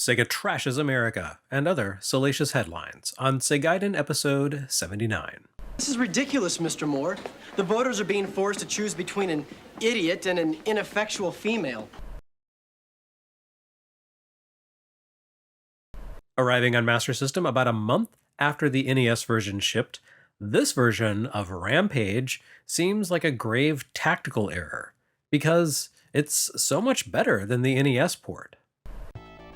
Sega trashes America, and other salacious headlines on Segaiden episode 79. This is ridiculous, Mr. Moore. The voters are being forced to choose between an idiot and an ineffectual female. Arriving on Master System about a month after the NES version shipped, this version of Rampage seems like a grave tactical error, because it's so much better than the NES port.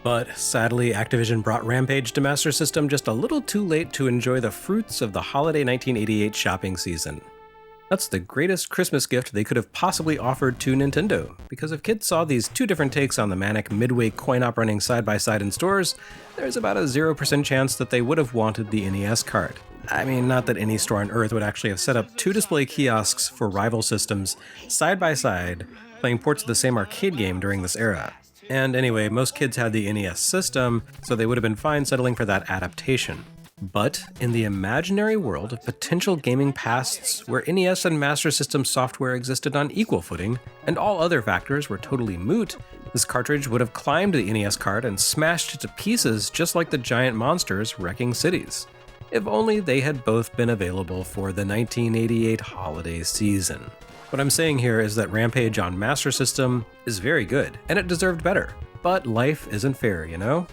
But sadly, Activision brought Rampage to Master System just a little too late to enjoy the fruits of the holiday 1988 shopping season. That's the greatest Christmas gift they could have possibly offered to Nintendo, because if kids saw these two different takes on the manic Midway coin-op running side by side in stores, there's about a 0% chance that they would have wanted the NES cart. I mean, not that any store on Earth would actually have set up two display kiosks for rival systems side by side, playing ports of the same arcade game during this era. And anyway, most kids had the NES system, so they would have been fine settling for that adaptation. But in the imaginary world of potential gaming pasts where NES and Master System software existed on equal footing, and all other factors were totally moot, this cartridge would have climbed the NES cart and smashed it to pieces just like the giant monsters wrecking cities. If only they had both been available for the 1988 holiday season. What I'm saying here is that Rampage on Master System is very good, and it deserved better. But life isn't fair, you know?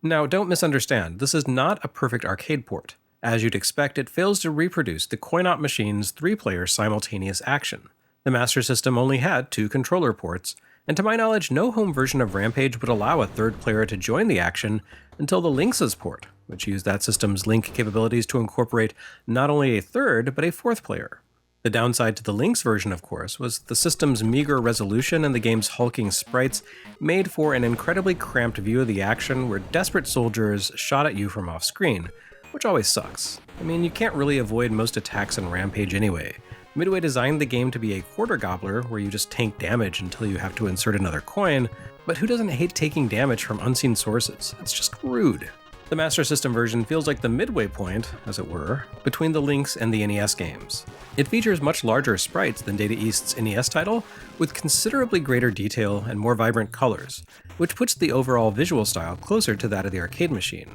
Now, don't misunderstand, this is not a perfect arcade port. As you'd expect, it fails to reproduce the coin-op machine's 3-player simultaneous action. The Master System only had 2 controller ports, and to my knowledge, no home version of Rampage would allow a third player to join the action until the Lynx's port, which used that system's link capabilities to incorporate not only a third, but a 4th player. The downside to the Lynx version, of course, was the system's meager resolution and the game's hulking sprites made for an incredibly cramped view of the action where desperate soldiers shot at you from off-screen, which always sucks. I mean, you can't really avoid most attacks in Rampage anyway. Midway designed the game to be a quarter gobbler where you just tank damage until you have to insert another coin, but who doesn't hate taking damage from unseen sources? It's just rude. The Master System version feels like the midway point, as it were, between the Lynx and the NES games. It features much larger sprites than Data East's NES title, with considerably greater detail and more vibrant colors, which puts the overall visual style closer to that of the arcade machine.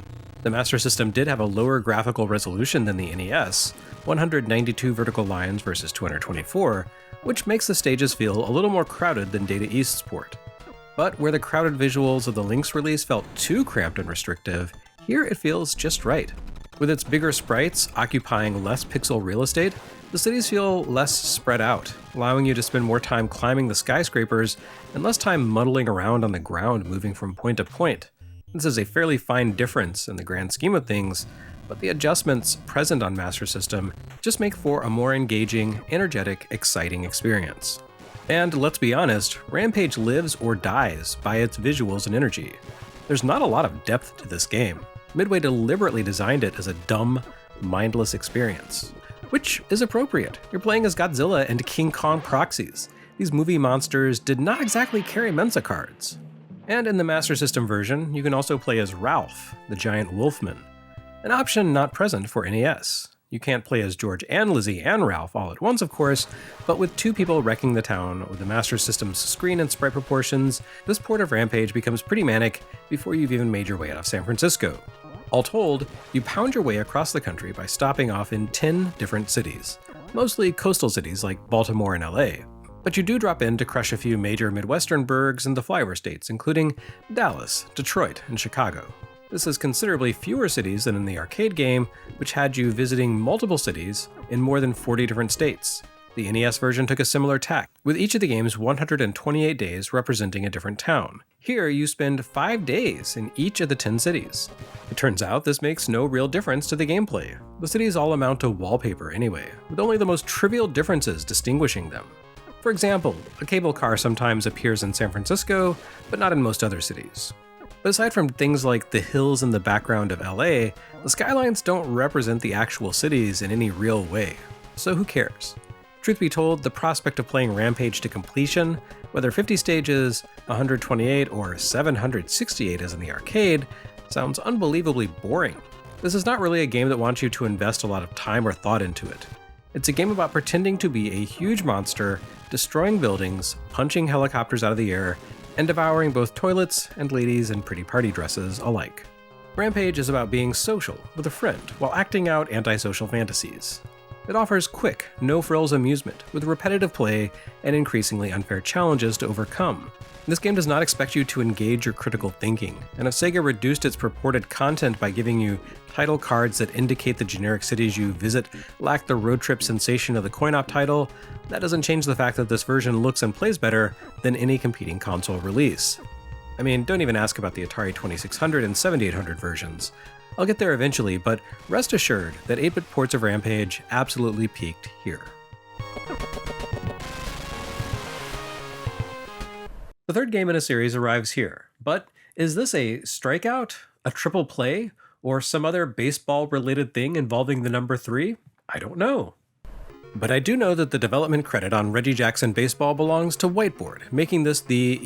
The Master System did have a lower graphical resolution than the NES, 192 vertical lines versus 224, which makes the stages feel a little more crowded than Data East's port. But where the crowded visuals of the Lynx release felt too cramped and restrictive, here it feels just right. With its bigger sprites occupying less pixel real estate, the cities feel less spread out, allowing you to spend more time climbing the skyscrapers and less time muddling around on the ground moving from point to point. This is a fairly fine difference in the grand scheme of things, but the adjustments present on Master System just make for a more engaging, energetic, exciting experience. And let's be honest, Rampage lives or dies by its visuals and energy. There's not a lot of depth to this game. Midway deliberately designed it as a dumb, mindless experience. Which is appropriate. You're playing as Godzilla and King Kong proxies. These movie monsters did not exactly carry Mensa cards. And in the Master System version, you can also play as Ralph, the giant wolfman. An option not present for NES. You can't play as George and Lizzie and Ralph all at once, of course, but with 2 people wrecking the town with the Master System's screen and sprite proportions, this port of Rampage becomes pretty manic before you've even made your way out of San Francisco. All told, you pound your way across the country by stopping off in 10 different cities, mostly coastal cities like Baltimore and LA. But you do drop in to crush a few major Midwestern burgs and the flyover states, including Dallas, Detroit, and Chicago. This is considerably fewer cities than in the arcade game, which had you visiting multiple cities in more than 40 different states. The NES version took a similar tack, with each of the game's 128 days representing a different town. Here, you spend 5 days in each of the 10 cities. It turns out this makes no real difference to the gameplay. The cities all amount to wallpaper anyway, with only the most trivial differences distinguishing them. For example, a cable car sometimes appears in San Francisco, but not in most other cities. But aside from things like the hills in the background of LA, the skylines don't represent the actual cities in any real way, so who cares? Truth be told, the prospect of playing Rampage to completion, whether 50 stages, 128, or 768 as in the arcade, sounds unbelievably boring. This is not really a game that wants you to invest a lot of time or thought into it. It's a game about pretending to be a huge monster, destroying buildings, punching helicopters out of the air, and devouring both toilets and ladies in pretty party dresses alike. Rampage is about being social with a friend while acting out antisocial fantasies. It offers quick, no-frills amusement with repetitive play and increasingly unfair challenges to overcome. This game does not expect you to engage your critical thinking, and if Sega reduced its purported content by giving you title cards that indicate the generic cities you visit lack the road trip sensation of the coin-op title, that doesn't change the fact that this version looks and plays better than any competing console release. I mean, don't even ask about the Atari 2600 and 7800 versions. I'll get there eventually, but rest assured that 8-bit ports of Rampage absolutely peaked here. The third game in a series arrives here, but is this a strikeout, a triple play, or some other baseball-related thing involving the number 3? I don't know. But I do know that the development credit on Reggie Jackson Baseball belongs to Whiteboard, making this the,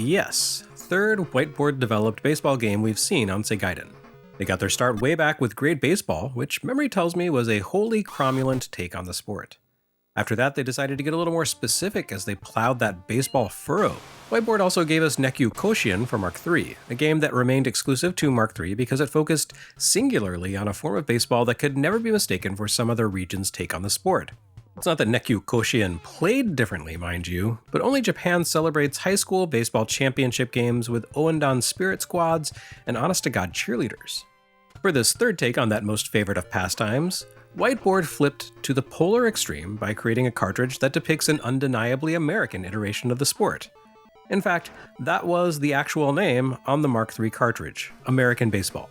third Whiteboard-developed baseball game we've seen on Segaiden. They got their start way back with Great Baseball, which memory tells me was a wholly cromulent take on the sport. After that, they decided to get a little more specific as they plowed that baseball furrow. Whiteboard also gave us Nekkyu Koushien for Mark III, a game that remained exclusive to Mark III because it focused singularly on a form of baseball that could never be mistaken for some other region's take on the sport. It's not that Nekkyu Koushien played differently, mind you, but only Japan celebrates high school baseball championship games with Oendan spirit squads and honest-to-God cheerleaders. For this third take on that most favorite of pastimes, Whiteboard flipped to the polar extreme by creating a cartridge that depicts an undeniably American iteration of the sport. In fact, that was the actual name on the Mark III cartridge, American Baseball.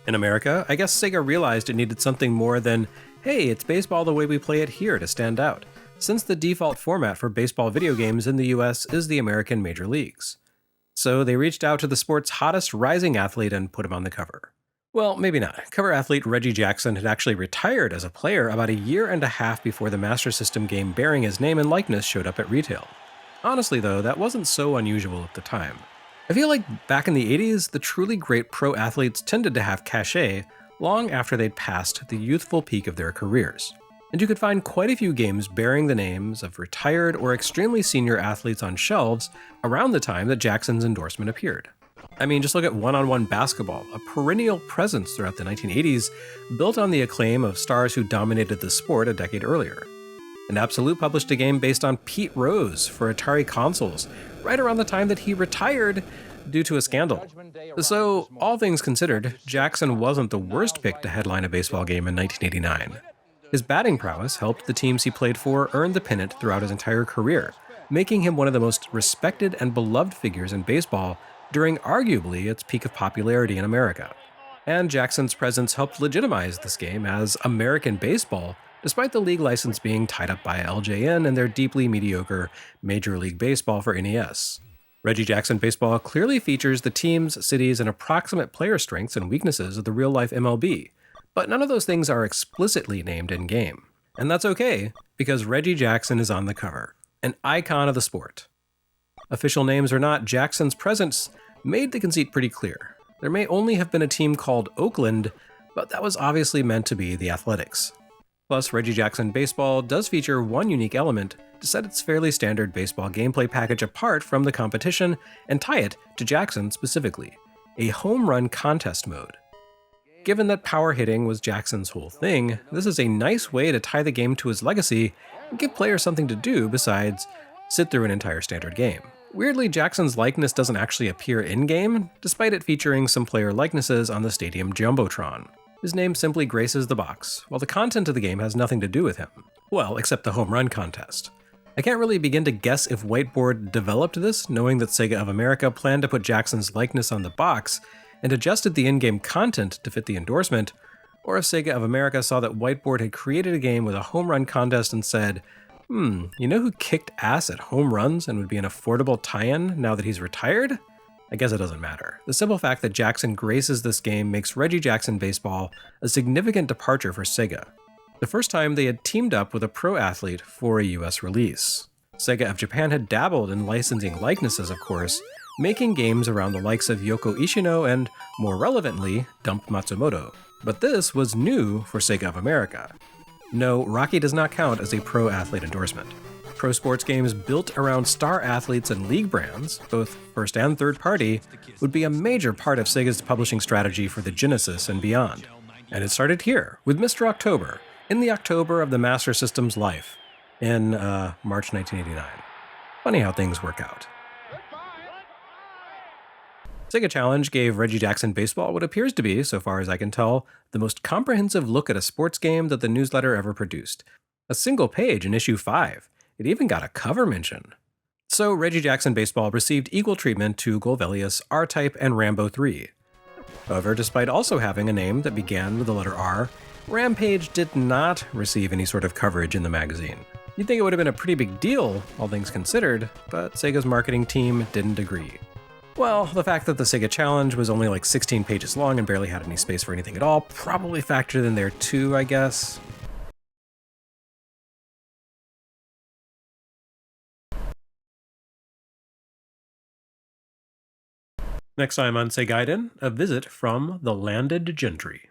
In America, I guess Sega realized it needed something more than, hey, it's baseball the way we play it here to stand out, since the default format for baseball video games in the US is the American Major Leagues. So they reached out to the sport's hottest rising athlete and put him on the cover. Well, maybe not. Cover athlete Reggie Jackson had actually retired as a player about a year and a half before the Master System game bearing his name and likeness showed up at retail. Honestly though, that wasn't so unusual at the time. I feel like back in the 80s, the truly great pro athletes tended to have cachet long after they'd passed the youthful peak of their careers. And you could find quite a few games bearing the names of retired or extremely senior athletes on shelves around the time that Jackson's endorsement appeared. I mean, just look at one-on-one basketball, a perennial presence throughout the 1980s, built on the acclaim of stars who dominated the sport a decade earlier. And Absolute published a game based on Pete Rose for Atari consoles, right around the time that he retired due to a scandal. So, all things considered, Jackson wasn't the worst pick to headline a baseball game in 1989. His batting prowess helped the teams he played for earn the pennant throughout his entire career, making him one of the most respected and beloved figures in baseball during arguably its peak of popularity in America. And Jackson's presence helped legitimize this game as American Baseball, despite the league license being tied up by LJN and their deeply mediocre Major League Baseball for NES. Reggie Jackson Baseball clearly features the teams, cities, and approximate player strengths and weaknesses of the real-life MLB, but none of those things are explicitly named in-game. And that's okay, because Reggie Jackson is on the cover, an icon of the sport. Official names or not, Jackson's presence made the conceit pretty clear. There may only have been a team called Oakland, but that was obviously meant to be the Athletics. Plus, Reggie Jackson Baseball does feature one unique element to set its fairly standard baseball gameplay package apart from the competition and tie it to Jackson specifically, a home run contest mode. Given that power hitting was Jackson's whole thing, this is a nice way to tie the game to his legacy and give players something to do besides sit through an entire standard game. Weirdly, Jackson's likeness doesn't actually appear in-game, despite it featuring some player likenesses on the stadium jumbotron. His name simply graces the box, while the content of the game has nothing to do with him. Well, except the home run contest. I can't really begin to guess if Whiteboard developed this, knowing that Sega of America planned to put Jackson's likeness on the box and adjusted the in-game content to fit the endorsement, or if Sega of America saw that Whiteboard had created a game with a home run contest and said, you know who kicked ass at home runs and would be an affordable tie-in now that he's retired? I guess it doesn't matter. The simple fact that Jackson graces this game makes Reggie Jackson Baseball a significant departure for Sega. The first time they had teamed up with a pro athlete for a US release. Sega of Japan had dabbled in licensing likenesses, of course, making games around the likes of Yoko Ishino and, more relevantly, Dump Matsumoto. But this was new for Sega of America. No, Rocky does not count as a pro athlete endorsement. pro sports games built around star athletes and league brands, both first and third party, would be a major part of Sega's publishing strategy for the Genesis and beyond. And it started here, with Mr. October, in the October of the Master System's life, in March 1989. Funny how things work out. Sega Challenge gave Reggie Jackson Baseball what appears to be, so far as I can tell, the most comprehensive look at a sports game that the newsletter ever produced. A single page in issue 5. It even got a cover mention. So Reggie Jackson Baseball received equal treatment to Golvelius, R-Type, and Rambo 3. However, despite also having a name that began with the letter R, Rampage did not receive any sort of coverage in the magazine. You'd think it would have been a pretty big deal, all things considered, but Sega's marketing team didn't agree. Well, the fact that the Sega Challenge was only like 16 pages long and barely had any space for anything at all probably factored in there too, I guess. Next time on Segaiden, a visit from the landed gentry.